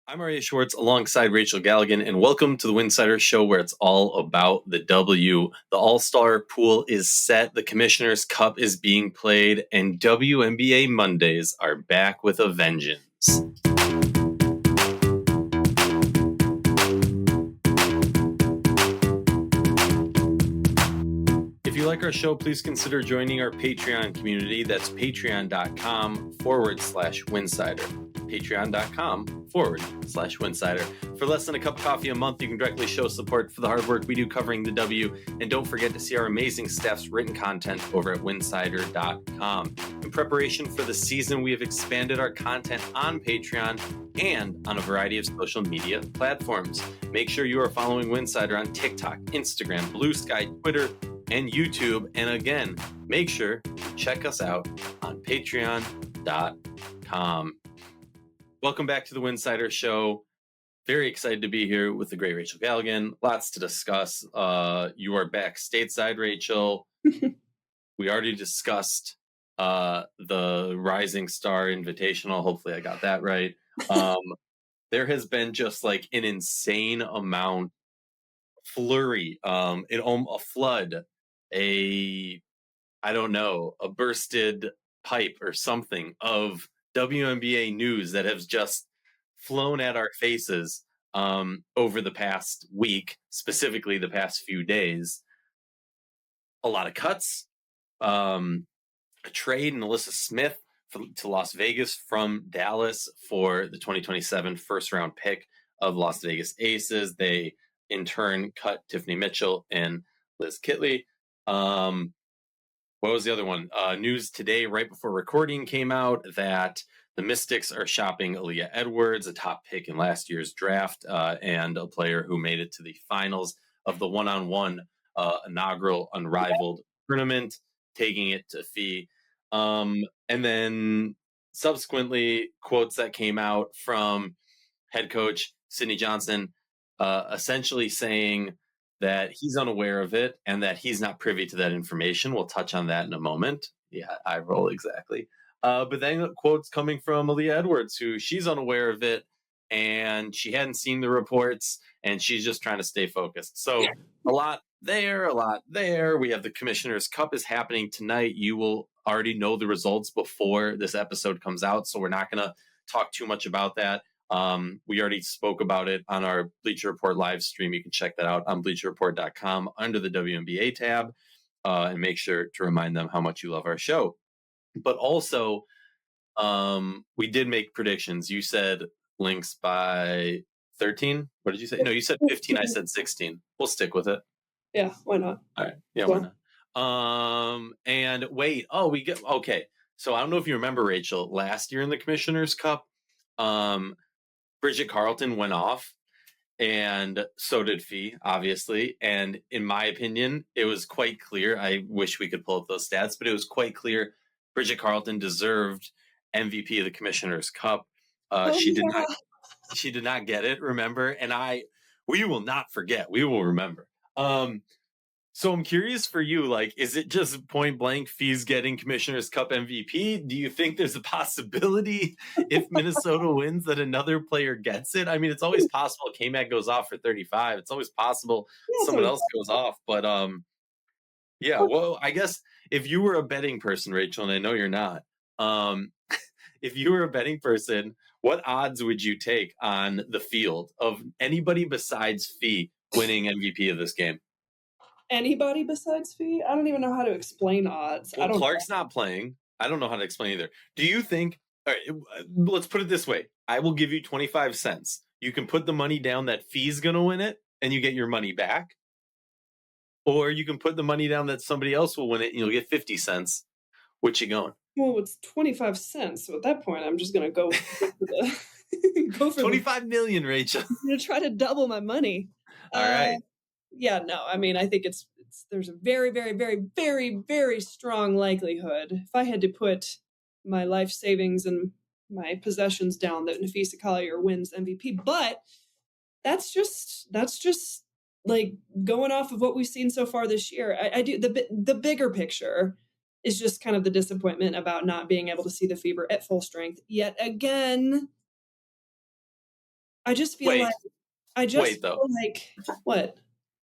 I'm Aryeh Schwartz alongside Rachel Galligan, and welcome to the Winsidr Show, where it's all about the W. The All-Star pool is set, the Commissioner's Cup is being played, and WNBA Mondays are back with a vengeance. If you like our show, please consider joining our Patreon community. That's patreon.com/Winsidr. Patreon.com/Winsidr. For less than a cup of coffee a month, you can directly show support for the hard work we do covering the W. And don't forget to see our amazing staff's written content over at Winsidr.com. In preparation for the season, we have expanded our content on Patreon and on a variety of social media platforms. Make sure you are following Winsidr on TikTok, Instagram, Blue Sky, Twitter, and YouTube. And again, make sure to check us out on Patreon.com. Welcome back to the Winsidr Show. Very excited to be here with the great Rachel Galligan. Lots to discuss. You are back stateside, Rachel. We already discussed the Rising Star Invitational. Hopefully I got that right. There has been just like an insane amount, flurry, a flood, a bursted pipe or something of WNBA news that has just flown at our faces over the past week, specifically the past few days. A lot of cuts, a trade in Alyssa Smith to Las Vegas from Dallas for the 2027 first round pick of Las Vegas Aces. They in turn cut Tiffany Mitchell and Liz Kitley. What was the other one? News today, right before recording, came out that the Mystics are shopping Aaliyah Edwards, a top pick in last year's draft, and a player who made it to the finals of the one-on-one inaugural Unrivaled tournament, taking it to Fee. And then subsequently, quotes that came out from head coach Sydney Johnson, essentially saying that he's unaware of it and that he's not privy to that information. We'll touch on that in a moment. Yeah, I roll exactly. But then quotes coming from Aaliyah Edwards, who she's unaware of it and she hadn't seen the reports and she's just trying to stay focused. So a lot there, a lot there. We have the Commissioner's Cup is happening tonight. You will already know the results before this episode comes out, so we're not going to talk too much about that. We already spoke about it on our Bleacher Report live stream. You can check that out on bleacherreport.com under the WNBA tab, and make sure to remind them how much you love our show. But also, we did make predictions. You said Lynx by 13. What did you say? No, you said 15. I said 16. We'll stick with it. Yeah, why not? All right. Yeah, why not? And wait. Oh, okay. So I don't know if you remember, Rachel, last year in the Commissioner's Cup, Bridget Carlton went off, and so did Fee, obviously. And in my opinion, it was quite clear. I wish we could pull up those stats, but it was quite clear Bridget Carlton deserved MVP of the Commissioner's Cup. She did not get it, remember? And we will not forget. We will remember. So I'm curious for you, like, is it just point blank Fee's getting Commissioner's Cup MVP? Do you think there's a possibility if Minnesota wins that another player gets it? I mean, it's always possible K-Mag goes off for 35. It's always possible someone else goes off. But yeah, well, I guess if you were a betting person, Rachel, and I know you're not, if you were a betting person, what odds would you take on the field of anybody besides Fee winning MVP of this game? Anybody besides Fee? I don't even know how to explain odds. Well, Clark's not playing. I don't know how to explain either. Do you think, all right, let's put it this way. I will give you 25 cents. You can put the money down that Fee's going to win it and you get your money back. Or you can put the money down that somebody else will win it and you'll get 50 cents. Which you going? Well, it's 25 cents. So at that point, I'm just going to go for go for 25 million, Rachel. I'm going to try to double my money. All right. Yeah, no, I mean, I think there's a very, very, very, very, very strong likelihood, if I had to put my life savings and my possessions down, that Napheesa Collier wins MVP. But that's just like going off of what we've seen so far this year. I do the bigger picture is just kind of the disappointment about not being able to see the Fever at full strength yet again. I just feel Wait, like I just wait though. feel like what?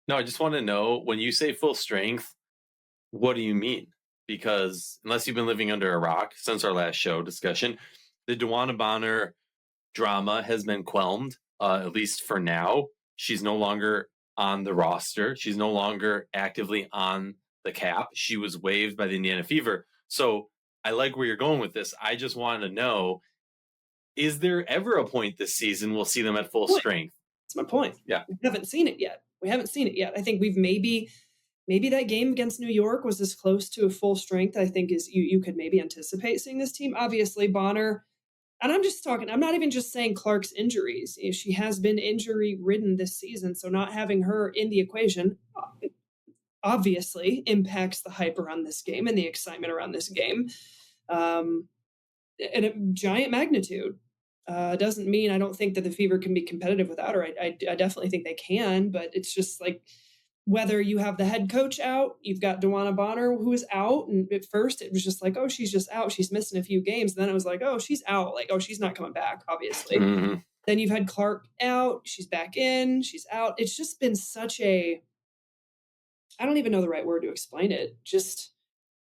No, I just want to know, when you say full strength, what do you mean? Because unless you've been living under a rock since our last show discussion, the DeWanna Bonner drama has been quelmed, at least for now. She's no longer on the roster. She's no longer actively on the cap. She was waived by the Indiana Fever. So I like where you're going with this. I just wanted to know, is there ever a point this season we'll see them at full strength? That's my point. Yeah. We haven't seen it yet. I think we've maybe that game against New York was as close to a full strength. I think is you could maybe anticipate seeing this team. Obviously, Bonner, and I'm not even just saying Clark's injuries. She has been injury ridden this season, so not having her in the equation obviously impacts the hype around this game and the excitement around this game. In a giant magnitude. Doesn't mean I don't think that the Fever can be competitive without her. I definitely think they can, but it's just like whether you have the head coach out, you've got DeWanna Bonner who is out, and at first it was just like, oh, she's just out. She's missing a few games. And then it was like, oh, she's out. Like, oh, she's not coming back, obviously. Mm-hmm. Then you've had Clark out. She's back in. She's out. It's just been such a, I don't even know the right word to explain it. Just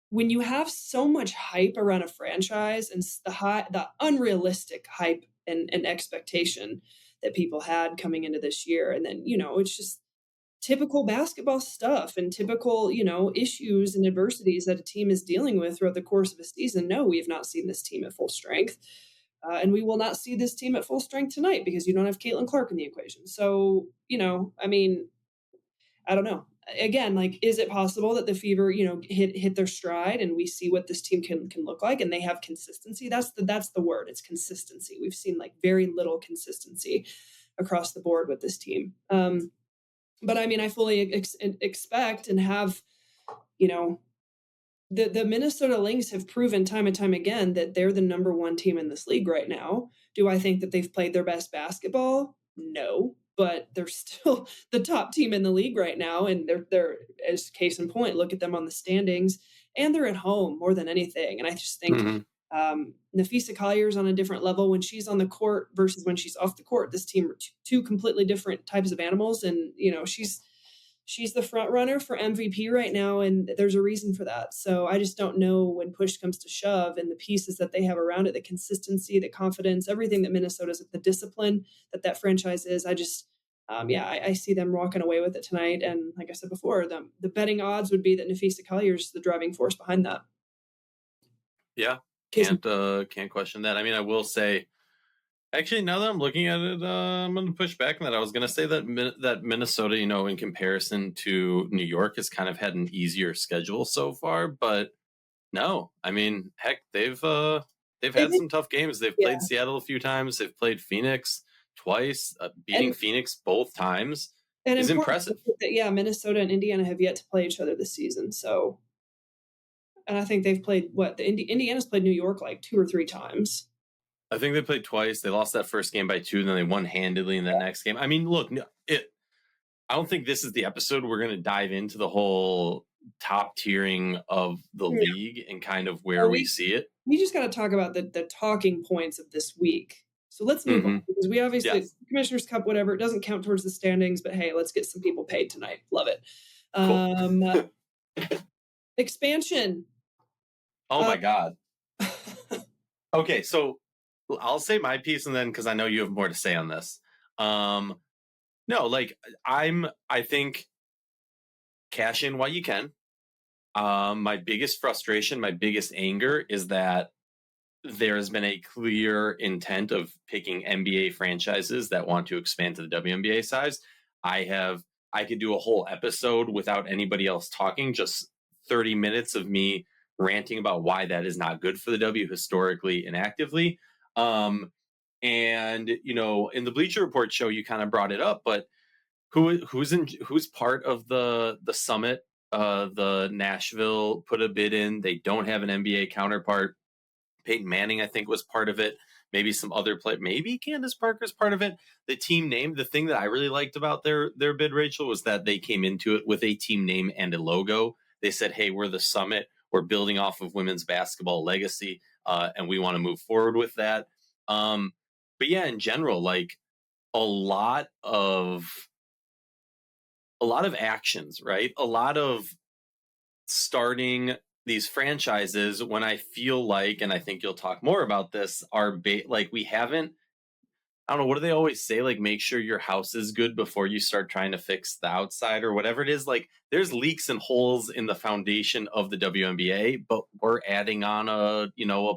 when you have so much hype around a franchise and the unrealistic hype and expectation that people had coming into this year, and then it's just typical basketball stuff and typical issues and adversities that a team is dealing with throughout the course of a season. No, we have not seen this team at full strength, and we will not see this team at full strength tonight because you don't have Caitlin Clark in the equation. So I mean, I don't know. Again, like, is it possible that the Fever, hit their stride and we see what this team can look like and they have consistency? That's the word. It's consistency. We've seen like very little consistency across the board with this team. But I mean, I fully expect and have, the Minnesota Lynx have proven time and time again that they're the number one team in this league right now. Do I think that they've played their best basketball? No. But they're still the top team in the league right now. And they're as case in point, look at them on the standings, and they're at home more than anything. And I just think Napheesa Collier's on a different level when she's on the court versus when she's off the court. This team are two completely different types of animals. And, she's the front runner for MVP right now. And there's a reason for that. So I just don't know when push comes to shove and the pieces that they have around it, the consistency, the confidence, everything that Minnesota's, the discipline that franchise is. I just, I see them walking away with it tonight. And like I said before, the betting odds would be that Napheesa Collier is the driving force behind that. Yeah. Can't question that. I mean, I will say, actually, now that I'm looking at it, I'm going to push back on that. I was going to say that Minnesota, in comparison to New York, has kind of had an easier schedule so far. But no, I mean, heck, they've had some tough games. They've played Seattle a few times. They've played Phoenix twice. Beating Phoenix both times is impressive. Minnesota and Indiana have yet to play each other this season. So, and I think they've played Indiana's played New York like 2 or 3 times. I think they played twice. They lost that first game by 2, and then they won handedly in that next game. I mean, look, I don't think this is the episode we're going to dive into the whole top tiering of the league and kind of where we see it. We just got to talk about the talking points of this week. So let's move on, because we obviously, Commissioner's Cup, whatever, it doesn't count towards the standings, but hey, let's get some people paid tonight. Love it. Cool. Expansion. Oh my God. Okay, so I'll say my piece, and then because I know you have more to say on this. No, like I think cash in while you can. My biggest frustration, my biggest anger is that there has been a clear intent of picking NBA franchises that want to expand to the WNBA size. I could do a whole episode without anybody else talking, just 30 minutes of me ranting about why that is not good for the W historically and actively. And in the Bleacher Report show, you kind of brought it up, but who's part of the summit? The Nashville put a bid in. They don't have an NBA counterpart. Peyton Manning, I think, was part of it. Maybe some other play. Maybe Candace Parker's part of it. The team name. The thing that I really liked about their bid, Rachel, was that they came into it with a team name and a logo. They said, "Hey, we're the Summit. We're building off of women's basketball legacy, and we want to move forward with that." But yeah, in general, like a lot of actions, right? A lot of starting these franchises when I feel like, and I think you'll talk more about this, are like we haven't. I don't know, what do they always say? Like, make sure your house is good before you start trying to fix the outside or whatever it is. Like, there's leaks and holes in the foundation of the WNBA, but we're adding on a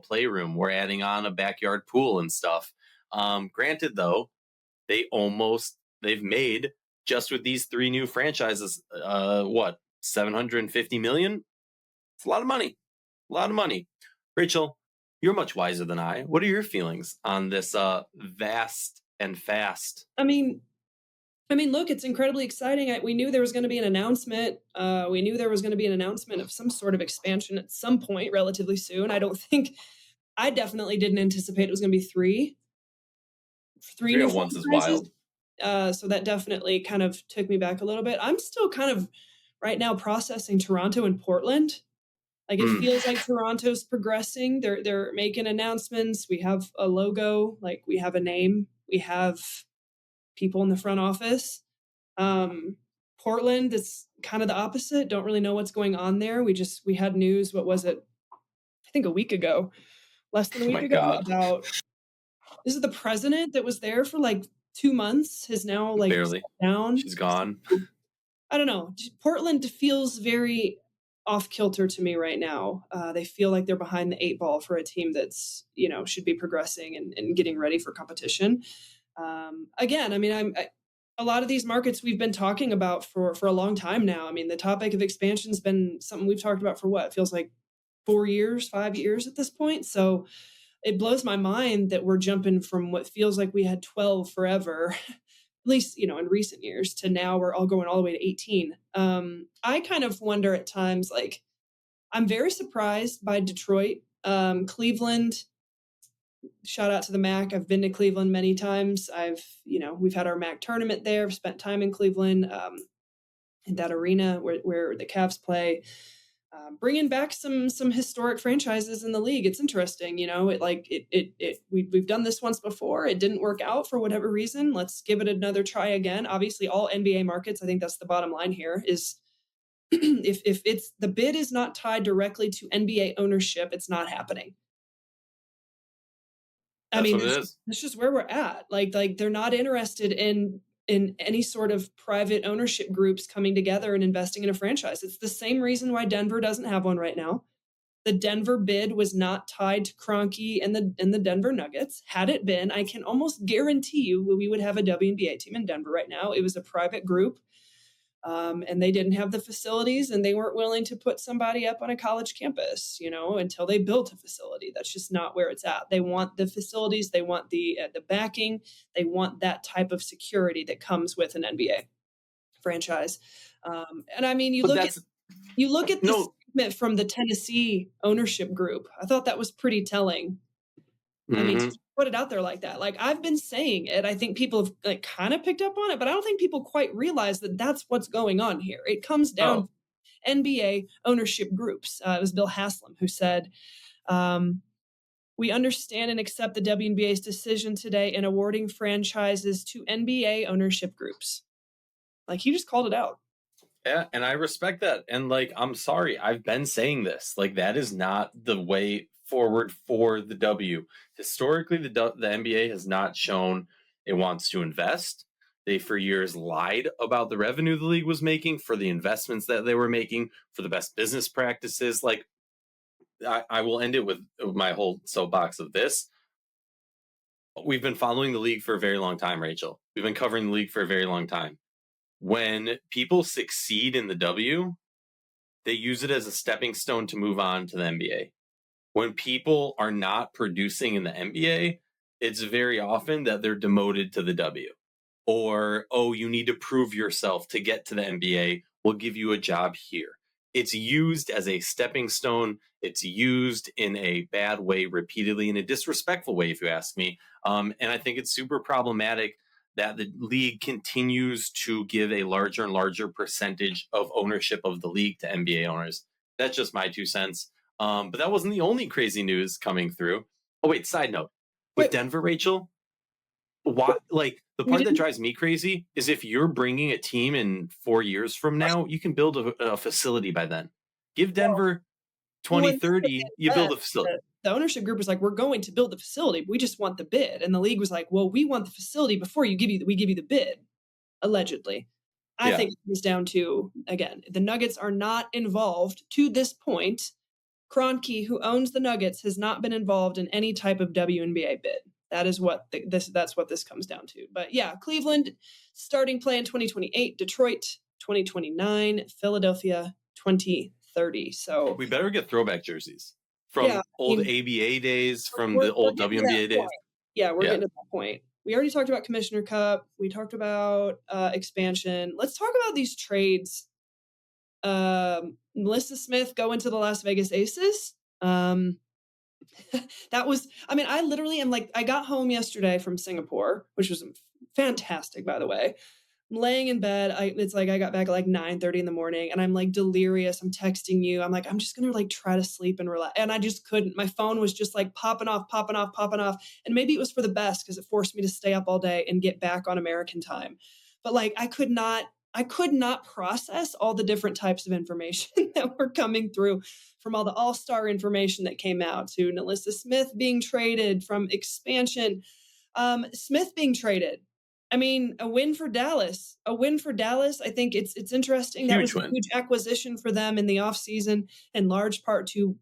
playroom. We're adding on a backyard pool and stuff. Granted, though, they've made just with these 3 new franchises, what, 750 million? It's a lot of money. A lot of money. Rachel, you're much wiser than I. What are your feelings on this vast and fast? I mean, look, it's incredibly exciting. We knew there was going to be an announcement. We knew there was going to be an announcement of some sort of expansion at some point relatively soon. I definitely didn't anticipate it was going to be three new at once is franchises. wild. So that definitely kind of took me back a little bit. I'm still kind of right now processing Toronto and Portland. Like, it feels like Toronto's progressing. They're making announcements. We have a logo, like we have a name, we have people in the front office. Portland is kind of the opposite. Don't really know what's going on there. We had news. What was it? I think a week ago, less than a week ago, God. about this is the president that was there for like 2 months has now like Barely. down. She's gone. I don't know. Portland feels very off kilter to me right now. They feel like they're behind the 8 ball for a team that's, should be progressing and getting ready for competition. Again, I mean, a lot of these markets we've been talking about for a long time now. I mean, the topic of expansion's been something we've talked about for what feels like 4 years, 5 years at this point. So it blows my mind that we're jumping from what feels like we had 12 forever, at least, in recent years, to now we're all going all the way to 18. I kind of wonder at times, like, I'm very surprised by Detroit. Cleveland, shout out to the MAC. I've been to Cleveland many times. We've had our MAC tournament there. I've spent time in Cleveland, in that arena where the Cavs play. Bringing back some historic franchises in the league. It's interesting, we've done this once before. It didn't work out for whatever reason. Let's give it another try again. Obviously, all NBA markets, I think that's the bottom line here, is if it's the bid is not tied directly to NBA ownership, it's not happening. That's what it is. That's just where we're at. Like they're not interested in any sort of private ownership groups coming together and investing in a franchise. It's the same reason why Denver doesn't have one right now. The Denver bid was not tied to Kroenke and the Denver Nuggets. Had it been, I can almost guarantee you we would have a WNBA team in Denver right now. It was a private group, and they didn't have the facilities, and they weren't willing to put somebody up on a college campus, until they built a facility. That's just not where it's at. They want the facilities. They want the backing. They want that type of security that comes with an NBA franchise. And I mean, you look at the statement from the Tennessee ownership group. I thought that was pretty telling. I mean, to put it out there like that. Like, I've been saying it. I think people have kind of picked up on it, but I don't think people quite realize that that's what's going on here. It comes down to NBA ownership groups. It was Bill Haslam who said, we understand and accept the WNBA's decision today in awarding franchises to NBA ownership groups. Like, he just called it out. Yeah, and I respect that. And I'm sorry, I've been saying this. That is not the way forward for the W. Historically, the NBA has not shown it wants to invest. They for years lied about the revenue the league was making, for the investments that they were making, for the best business practices. I will end it with my whole soapbox of this. We've been following the league for a very long time, Rachel. We've been covering the league for a very long time. When people succeed in the W, they use it as a stepping stone to move on to the NBA. When people are not producing in the NBA, it's very often that they're demoted to the W. Or, you need to prove yourself to get to the NBA. We'll give you a job here. It's used as a stepping stone. It's used in a bad way repeatedly, in a disrespectful way, if you ask me. And I think it's super problematic that the league continues to give a larger and larger percentage of ownership of the league to NBA owners. That's just my 2 cents. But that wasn't the only crazy news coming through. Oh, wait, side note. With Denver, Rachel, why, like, the We part that didn't drives me crazy is if you're bringing a team in 4 years from now, you can build a facility by then. Give Denver well, and 2030, you build a facility. the ownership group was like, we're going to build the facility. We just want the bid. And the league was like, well, we want the facility before we give you the bid, allegedly. I Yeah. think it comes down to, again, the Nuggets are not involved to this point. Kroenke, who owns the Nuggets, has not been involved in any type of WNBA bid. That is what that's what this comes down to. But yeah, Cleveland starting play in 2028, Detroit 2029, Philadelphia 2030. So We better get throwback jerseys yeah, from old ABA days, from we're the old getting to that WNBA days. point. Yeah, we're getting to that point. We already talked about Commissioner Cup. We talked about expansion. Let's talk about these trades. Melissa Smith going to the Las Vegas Aces. That was, I mean, I literally am like, I got home yesterday from Singapore, which was fantastic, by the way. I'm laying in bed. It's like I got back at like 9:30 in the morning and I'm like delirious. I'm texting you. I'm like, I'm just going to like try to sleep and relax. And I just couldn't. My phone was just like popping off, popping off, popping off. And maybe it was for the best because it forced me to stay up all day and get back on American time. But like, I could not process all the different types of information that were coming through, from all the all-star information that came out to Melissa Smith being traded, from expansion, Smith being traded. I mean, a win for Dallas. A win for Dallas. I think it's interesting. That was a huge acquisition for them in the offseason, in large part to,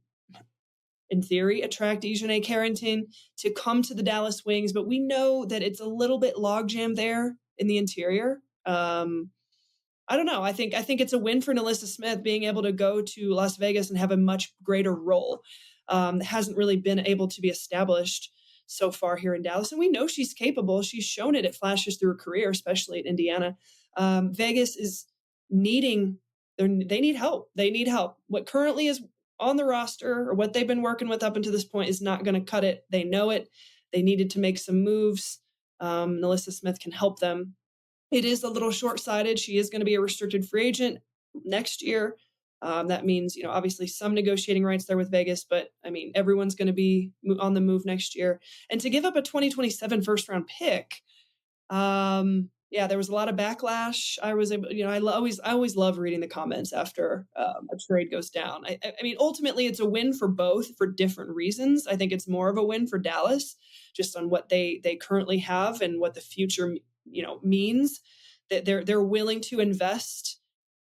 in theory, attract Ejene Carrington to come to the Dallas Wings. But we know that it's a little bit logjam there in the interior. I don't know. I think it's a win for Melissa Smith being able to go to Las Vegas and have a much greater role. Hasn't really been able to be established so far here in Dallas. And we know she's capable. She's shown it at flashes through her career, especially in Indiana. Vegas is needing, they need help. They need help. What currently is on the roster, or what they've been working with up until this point, is not going to cut it. They know it. They needed to make some moves. Melissa Smith can help them. It is a little short-sighted. She is going to be a restricted free agent next year. That means, obviously some negotiating rights there with Vegas, but I mean, everyone's going to be on the move next year. And to give up a 2027 first-round pick, there was a lot of backlash. I was able, I always love reading the comments after a trade goes down. I mean, ultimately, it's a win for both for different reasons. I think it's more of a win for Dallas, just on what they currently have and what the future means, that they're willing to invest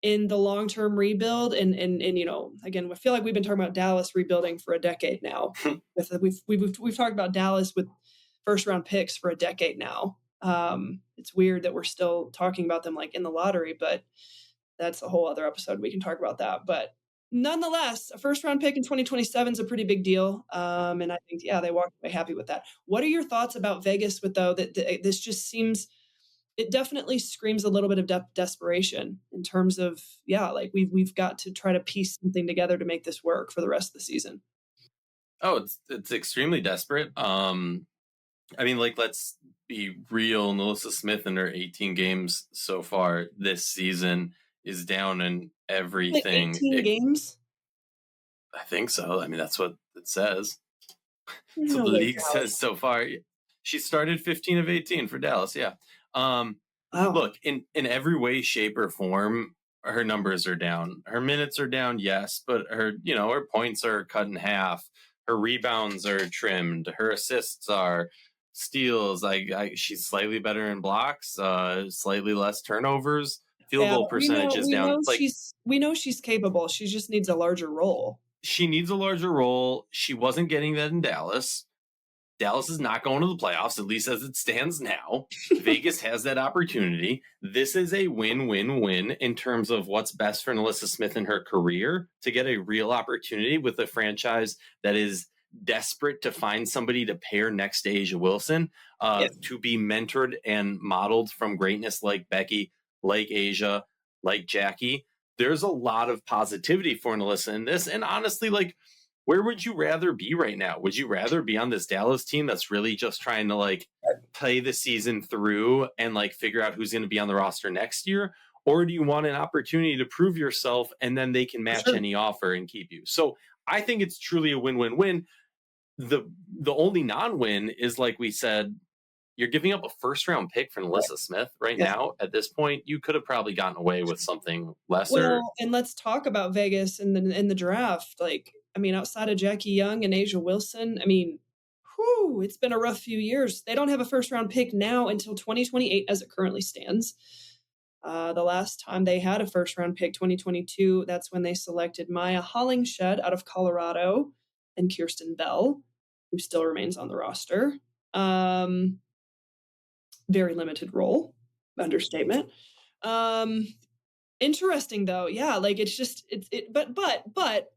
in the long-term rebuild. And again, I feel like we've been talking about Dallas rebuilding for a decade now. We've talked about Dallas with first-round picks for a decade now. It's weird that we're still talking about them like in the lottery, but that's a whole other episode. We can talk about that. But nonetheless, a first-round pick in 2027 is a pretty big deal. And I think, they walked away happy with that. What are your thoughts about Vegas with, though, that this just seems, it definitely screams a little bit of desperation in terms of, like we've got to try to piece something together to make this work for the rest of the season. Oh, it's extremely desperate. I mean, like, let's be real. Melissa Smith in her 18 games so far this season is down in everything. Like 18 games? I think so. I mean, that's what it says. So the league says so far. She started 15 of 18 for Dallas. Yeah. Wow. Look, in every way, shape, or form, her numbers are down. Her minutes are down, yes, but her points are cut in half. Her rebounds are trimmed. Her assists are steals. She's slightly better in blocks, slightly less turnovers. Field goal percentage is down. We know she's capable. She just needs a larger role. She needs a larger role. She wasn't getting that in Dallas. Dallas is not going to the playoffs, at least as it stands now. Vegas has that opportunity. This is a win-win-win in terms of what's best for Melissa Smith in her career, to get a real opportunity with a franchise that is desperate to find somebody to pair next to A'ja Wilson, to be mentored and modeled from greatness like Becky, like A'ja, like Jackie. There's a lot of positivity for Melissa in this. And honestly, like, where would you rather be right now? Would you rather be on this Dallas team that's really just trying to like play the season through and like figure out who's going to be on the roster next year? Or do you want an opportunity to prove yourself and then they can match any offer and keep you? So I think it's truly a win-win-win. The only non-win is, like we said, you're giving up a first-round pick for Melissa Smith right Yeah. now. At this point, you could have probably gotten away with something lesser. Well, and let's talk about Vegas in the draft. Like, I mean, outside of Jackie Young and Asia Wilson, I mean, whew, it's been a rough few years. They don't have a first round pick now until 2028 as it currently stands. The last time they had a first round pick, 2022, that's when they selected Maya Hollingshed out of Colorado and Kirsten Bell, who still remains on the roster. Very limited role, understatement. Interesting though. Yeah, like it's just but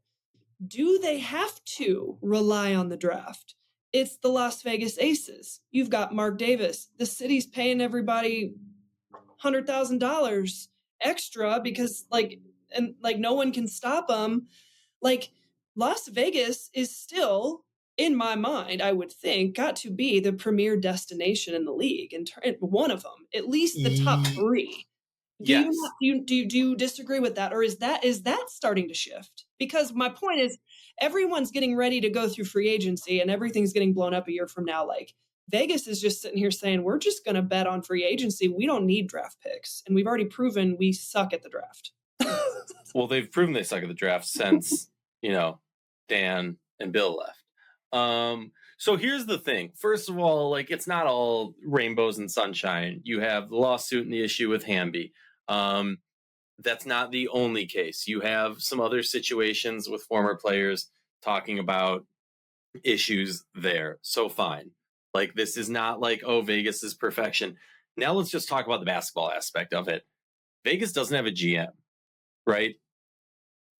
do they have to rely on the draft? It's the Las Vegas Aces. You've got Mark Davis. The city's paying everybody $100,000 extra because no one can stop them. Like Las Vegas is still, in my mind, I would think, got to be the premier destination in the league, and one of them, at least the top three. Yes. Do you disagree with that, or is that starting to shift? Because my point is, everyone's getting ready to go through free agency, and everything's getting blown up a year from now. Like Vegas is just sitting here saying, we're just going to bet on free agency. We don't need draft picks, and we've already proven we suck at the draft. Well, they've proven they suck at the draft since Dan and Bill left. So here's the thing. First of all, like, it's not all rainbows and sunshine. You have the lawsuit and the issue with Hamby. That's not the only case. You have some other situations with former players talking about issues there. So fine. Like, this is not like, oh, Vegas is perfection. Now let's just talk about the basketball aspect of it. Vegas doesn't have a GM, right?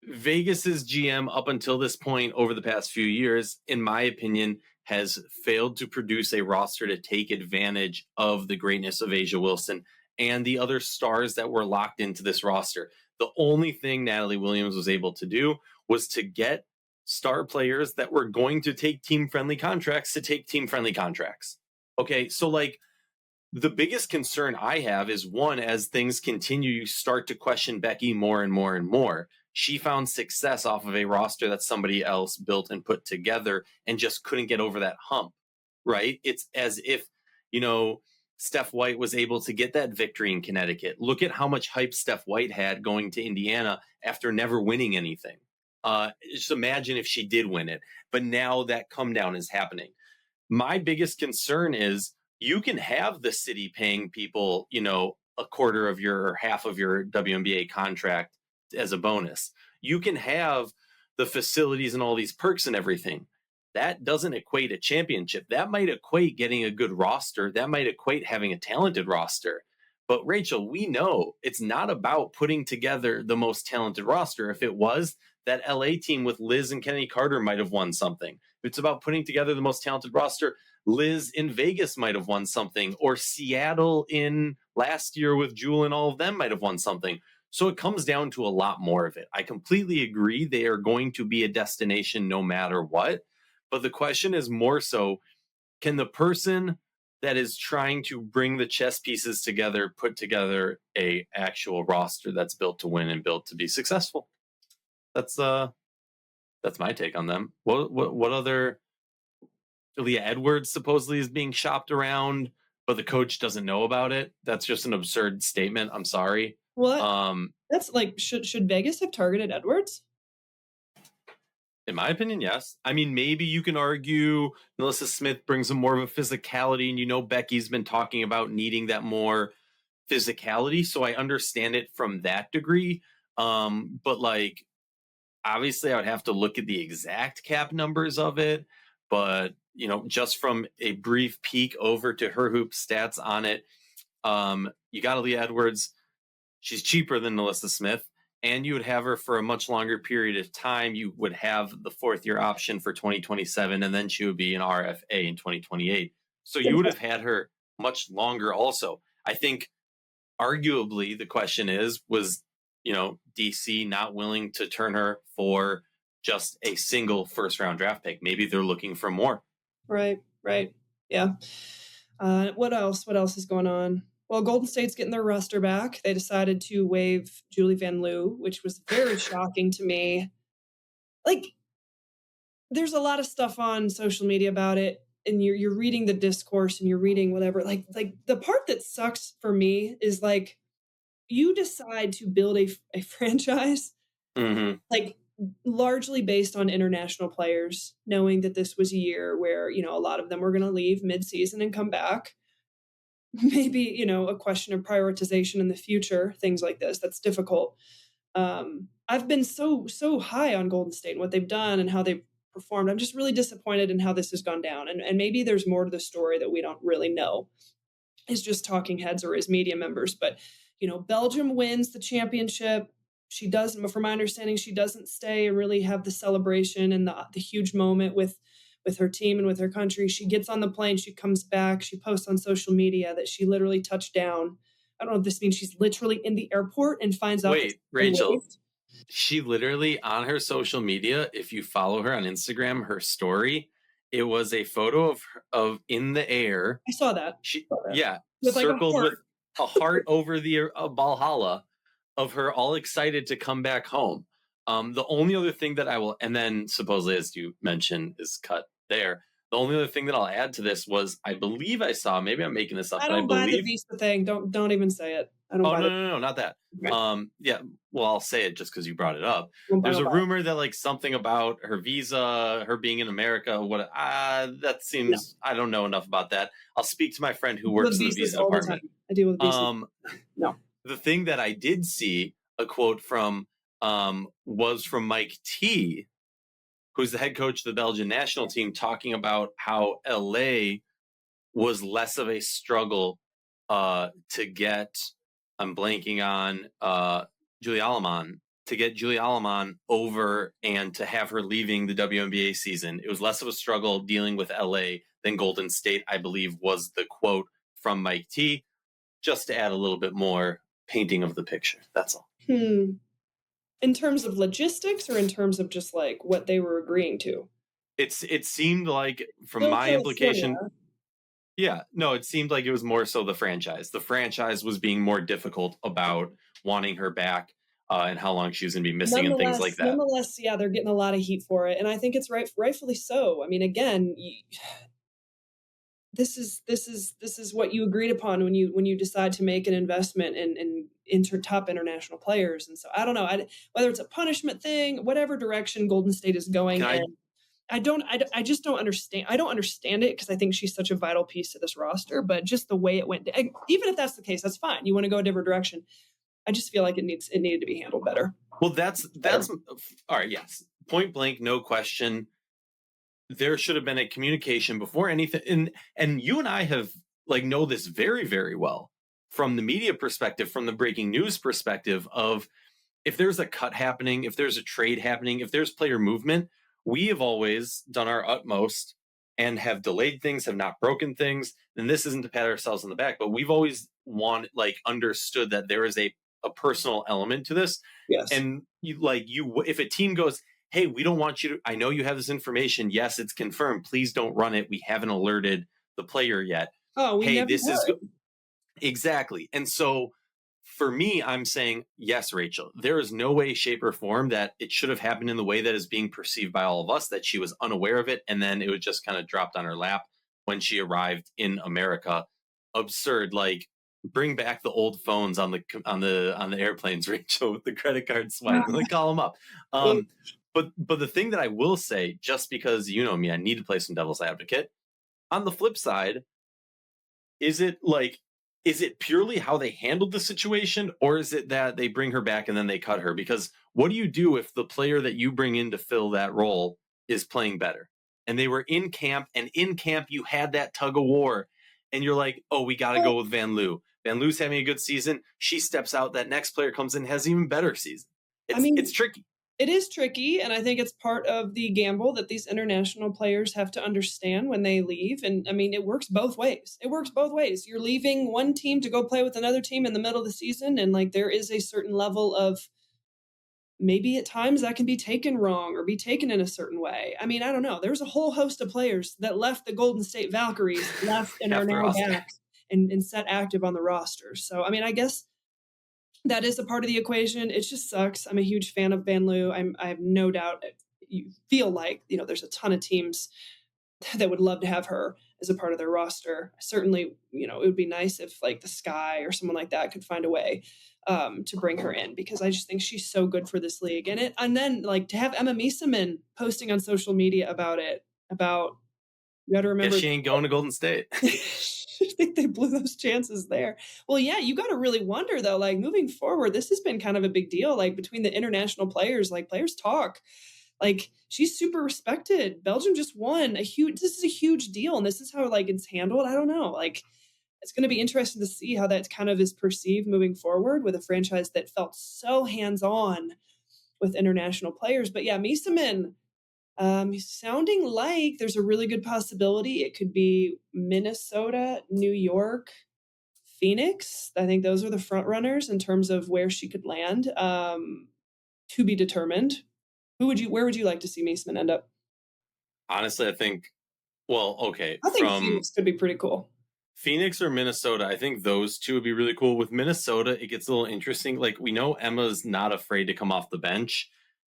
Vegas's GM up until this point over the past few years, in my opinion, has failed to produce a roster to take advantage of the greatness of Asia Wilson and the other stars that were locked into this roster. The only thing Natalie Williams was able to do was to get star players that were going to take team-friendly contracts to take team-friendly contracts. Okay, so like, the biggest concern I have is, one, as things continue, you start to question Becky more and more and more. She found success off of a roster that somebody else built and put together and just couldn't get over that hump, right? It's as if, Steph White was able to get that victory in Connecticut. Look at how much hype Steph White had going to Indiana after never winning anything. Just imagine if she did win it. But now that come down is happening. My biggest concern is, you can have the city paying people, a quarter of your or half of your WNBA contract as a bonus. You can have the facilities and all these perks and everything. That doesn't equate a championship. That might equate getting a good roster. That might equate having a talented roster. But Rachel, we know it's not about putting together the most talented roster. If it was, that LA team with Liz and Kennedy Carter might have won something. If it's about putting together the most talented roster, Liz in Vegas might have won something, or Seattle in last year with Jewel and all of them might have won something. So it comes down to a lot more of it. I completely agree. They are going to be a destination no matter what. But the question is more so, can the person that is trying to bring the chess pieces together put together a actual roster that's built to win and built to be successful? That's my take on them. What other? Leah Edwards supposedly is being shopped around, but the coach doesn't know about it. That's just an absurd statement. I'm sorry. What? That's like, should Vegas have targeted Edwards? In my opinion, yes. I mean, maybe you can argue Melissa Smith brings a more of a physicality, and Becky's been talking about needing that more physicality, so I understand it from that degree. But like, obviously I would have to look at the exact cap numbers of it, but just from a brief peek over to her hoop stats on it, you got Leah Edwards. She's cheaper than Melissa Smith, and you would have her for a much longer period of time. You would have the fourth year option for 2027, and then she would be an RFA in 2028. So you would have had her much longer also. I think arguably the question was DC not willing to turn her for just a single first round draft pick? Maybe they're looking for more. Right. Yeah. What else is going on? Well, Golden State's getting their roster back. They decided to waive Julie Van Loo, which was very shocking to me. Like, there's a lot of stuff on social media about it. and you're reading the discourse and you're reading whatever, like the part that sucks for me is like you decide to build a franchise Mm-hmm. like largely based on international players, knowing that this was a year where, you know, a lot of them were going to leave mid-season and come back. Maybe, you know, a question of prioritization in the future, things like this. That's difficult. I've been so high on Golden State and what they've done and how they've performed. I'm just really disappointed in how this has gone down. And maybe there's more to the story that we don't really know. Is just talking heads or as media members. But, you know, Belgium wins the championship. She doesn't, from my understanding, she doesn't stay and really have the celebration and the huge moment with her team and with her country. She gets on the plane, she comes back, she posts on social media that she literally touched down. I don't know if this means she's literally in the airport and finds out. Wait, Rachel, she literally on her social media, if you follow her on Instagram, her story, it was a photo of in the air. I saw that. Yeah, with circled like with a heart over the Valhalla of her all excited to come back home. The only other thing that I will, and then supposedly, as you mentioned, is cut there. The only other thing that I'll add to this was I believe I saw, maybe I'm making this up, I but don't I buy believe the visa thing. Don't even say it. I don't Oh buy no, not that. Okay. Yeah, well, I'll say it just because you brought it up. I There's don't a buy it. rumor that like something about her visa, her being in America. What? That seems. I don't know enough about that. I'll speak to my friend who works in the visas visa all the department. time. I deal with visas. No. The thing that I did see a quote from was from Mike T, who's the head coach of the Belgian national team, talking about how LA was less of a struggle to get. I'm blanking on Julie Alleman, to get Julie Alleman over and to have her leaving the WNBA season. It was less of a struggle dealing with LA than Golden State, I believe, was the quote from Mike T. Just to add a little bit more painting of the picture. That's all. In terms of logistics or in terms of just like what they were agreeing to? It seemed like from Still my implication. California. Yeah, no, it seemed like it was more so the franchise. The franchise was being more difficult about wanting her back and how long she was going to be missing and things like that. Nonetheless, yeah, they're getting a lot of heat for it, and I think it's rightfully so. I mean, again, this is what you agreed upon when you decide to make an investment in top international players, and so I don't know whether it's a punishment thing, whatever direction Golden State is going in. I just don't understand. I don't understand it because I think she's such a vital piece to this roster, but just the way it went, even if that's the case, that's fine. You want to go a different direction. I just feel like it needed to be handled better. Well, that's all right. Yes, point blank, no question. There should have been a communication before anything, and you and I have know this very, very well from the media perspective, from the breaking news perspective of if there's a cut happening, if there's a trade happening, if there's player movement. We have always done our utmost and have delayed things, have not broken things. And this isn't to pat ourselves on the back, but we've always understood that there is a personal element to this. Yes. And if a team goes, hey, we don't want you to, I know you have this information. Yes, it's confirmed. Please don't run it. We haven't alerted the player yet. Oh, exactly. And so for me, I'm saying, yes, Rachel, there is no way, shape, or form that it should have happened in the way that is being perceived by all of us, that she was unaware of it. And then it was just kind of dropped on her lap when she arrived in America. Absurd. Bring back the old phones on the airplanes, Rachel, with the credit card swipe. Call them up. But the thing that I will say, just because you know me, I need to play some devil's advocate. On the flip side, is it purely how they handled the situation, or is it that they bring her back and then they cut her? Because what do you do if the player that you bring in to fill that role is playing better? And they were in camp, and in camp you had that tug of war, and you're like, oh, we got to go with Van Loo. Van Loo's having a good season. She steps out. That next player comes in, has an even better season. It's tricky. It is tricky, and I think it's part of the gamble that these international players have to understand when they leave. And I mean, it works both ways. You're leaving one team to go play with another team in the middle of the season, and there is a certain level of maybe at times that can be taken wrong or be taken in a certain way. I mean, I don't know. There's a whole host of players that left the Golden State Valkyries, left and are now back and set active on the roster. So, I mean, I guess that is a part of the equation. It just sucks. I'm a huge fan of Van Loo. I have no doubt you feel like, there's a ton of teams that would love to have her as a part of their roster. Certainly, it would be nice if like the Sky or someone like that could find a way to bring her in, because I just think she's so good for this league. And then like to have Emma Miesemann posting on social media about you got to remember, she ain't going to Golden State. I think they blew those chances there. Well, yeah, you got to really wonder though, like moving forward, this has been kind of a big deal, like between the international players, like players talk. Like she's super respected. Belgium just won this is a huge deal. And this is how like it's handled. I don't know. Like it's going to be interesting to see how that kind of is perceived moving forward with a franchise that felt so hands-on with international players. But yeah, Miesemann, sounding like there's a really good possibility it could be Minnesota, New York, Phoenix. I think those are the front runners in terms of where she could land. To be determined. Where would you like to see Miesemann end up? Honestly, I think, okay. I think Phoenix could be pretty cool. Phoenix or Minnesota, I think those two would be really cool. With Minnesota, it gets a little interesting. Like we know Emma's not afraid to come off the bench.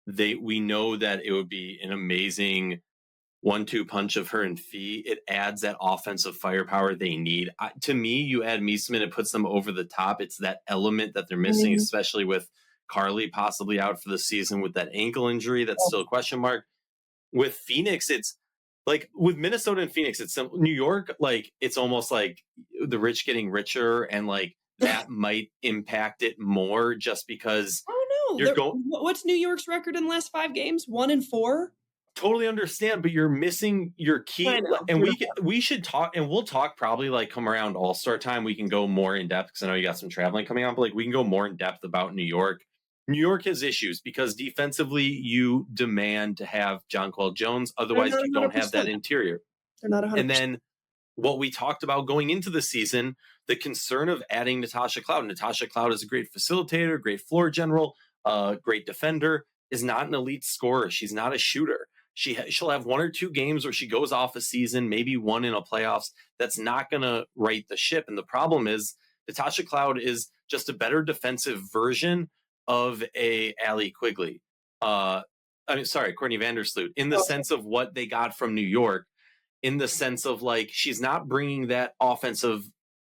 We know that it would be an amazing 1-2 punch of her and Fee. It adds that offensive firepower they need. To me, you add Miesemann, it puts them over the top. It's that element that they're missing, especially with Carly possibly out for the season with that ankle injury. That's still a question mark. With Phoenix, it's like with Minnesota and Phoenix, it's New York. Like it's almost like the rich getting richer, and like that might impact it more just because. I don't know. What's New York's record in the last 5 games? 1-4. Totally understand, but you're missing your key. And we should talk, and we'll talk probably like come around All-Star time. We can go more in depth because I know you got some traveling coming on, but like we can go more in depth about New York. New York has issues because defensively you demand to have Jonquel Jones. Otherwise, you don't have that interior. They're not 100%. And then what we talked about going into the season, the concern of adding Natasha Cloud. Natasha Cloud is a great facilitator, great floor general, great defender, is not an elite scorer. She's not a shooter. She'll have 1 or 2 games where she goes off a season, maybe one in a playoffs. That's not going to right the ship. And the problem is Natasha Cloud is just a better defensive version of a Allie Quigley. Courtney Vandersloot, in the sense of what they got from New York, in the sense of like she's not bringing that offensive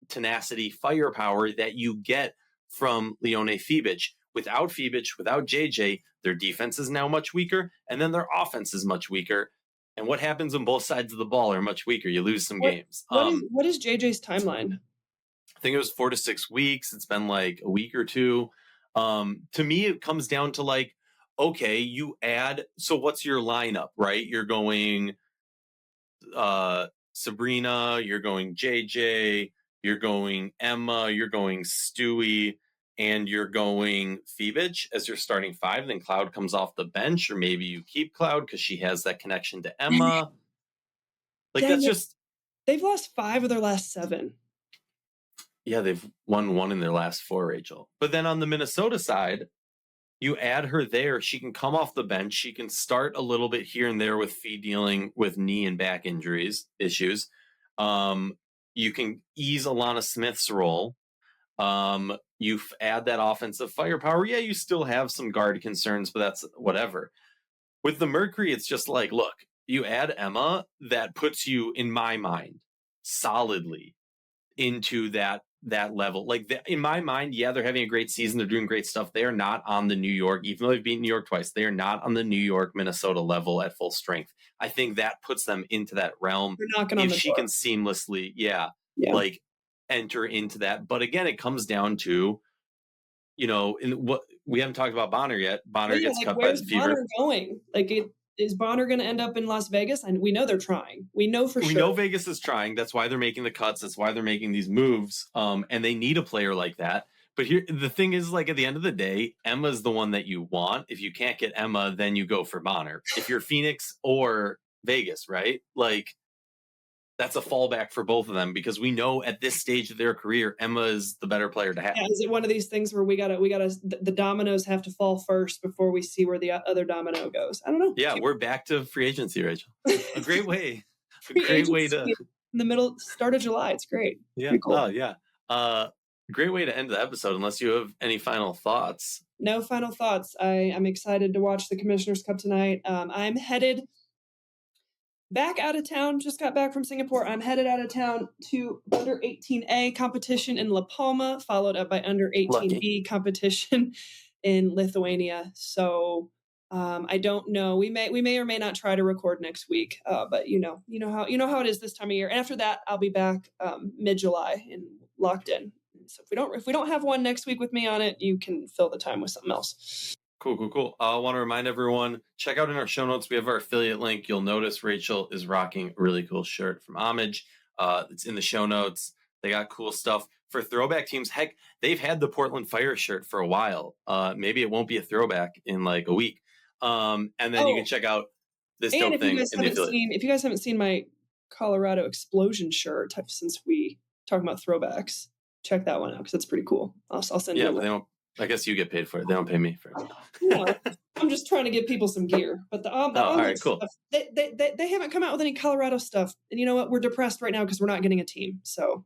tenacity, firepower that you get from Leone Fibic. Without Fibic, without JJ, their defense is now much weaker, and then their offense is much weaker. And what happens when both sides of the ball are much weaker? You lose some games. What is JJ's timeline? I think it was 4 to 6 weeks. It's been like a week or two. To me, it comes down to like, okay, you add. So what's your lineup, right? You're going Sabrina, you're going JJ, you're going Emma, you're going Stewie, and you're going Fibic as your starting 5. Then Cloud comes off the bench, or maybe you keep Cloud because she has that connection to Emma. Like they've lost 5 of their last 7. Yeah, they've won 1 in their last 4, Rachel. But then on the Minnesota side, you add her there. She can come off the bench. She can start a little bit here and there with Fee dealing with knee and back issues. You can ease Alana Smith's role. You add that offensive firepower. Yeah, you still have some guard concerns, but that's whatever. With the Mercury, it's just like, look, you add Emma, that puts you, in my mind, solidly into that level. Like in my mind, yeah, they're having a great season. They're doing great stuff. They are not on the New York, even though they've beaten New York twice, they are not on the New York, Minnesota level at full strength. I think that puts them into that realm. If she can seamlessly, like enter into that. But again, it comes down to, in what we haven't talked about Bonner yet. Bonner gets cut by the fever. Bonner going? Is Bonner going to end up in Las Vegas? And we know they're trying. We know for sure. We know Vegas is trying. That's why they're making the cuts. That's why they're making these moves. And they need a player like that. But here, the thing is, like, at the end of the day, Emma's the one that you want. If you can't get Emma, then you go for Bonner. If you're Phoenix or Vegas, right? Like, that's a fallback for both of them, because we know at this stage of their career, Emma is the better player to have. Yeah, is it one of these things where the dominoes have to fall first before we see where the other domino goes? I don't know. Yeah, we're back to free agency, Rachel. A great way. In the start of July. It's great. Yeah. Cool. Oh, yeah. Great way to end the episode, unless you have any final thoughts. No final thoughts. I'm excited to watch the Commissioner's Cup tonight. I'm headed back out of town. Just got back from Singapore. I'm headed out of town to under 18A competition in La Palma, followed up by under 18B competition in Lithuania. So I don't know. We may or may not try to record next week, but you know how it is this time of year. And after that, I'll be back mid-July and locked in. So if we don't have one next week with me on it, you can fill the time with something else. Cool. I want to remind everyone, check out in our show notes, we have our affiliate link. You'll notice Rachel is rocking a really cool shirt from Homage. It's in the show notes. They got cool stuff for throwback teams. Heck, they've had the Portland Fire shirt for a while. Maybe it won't be a throwback in like a week. And then you can check out this dope thing in the affiliate. If you guys haven't seen my Colorado Explosion shirt since we talk about throwbacks, check that one out because it's pretty cool. I'll send you. Yeah, but they don't. I guess you get paid for it. They don't pay me for it. No, I'm just trying to give people some gear. But all right, cool. Stuff, they haven't come out with any Colorado stuff. And you know what? We're depressed right now because we're not getting a team. So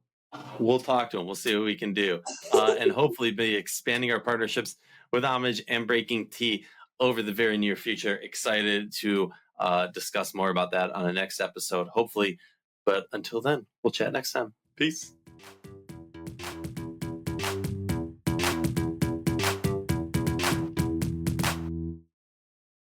we'll talk to them. We'll see what we can do. And hopefully be expanding our partnerships with Homage and Breaking Tea over the very near future. Excited to discuss more about that on the next episode, hopefully. But until then, we'll chat next time. Peace.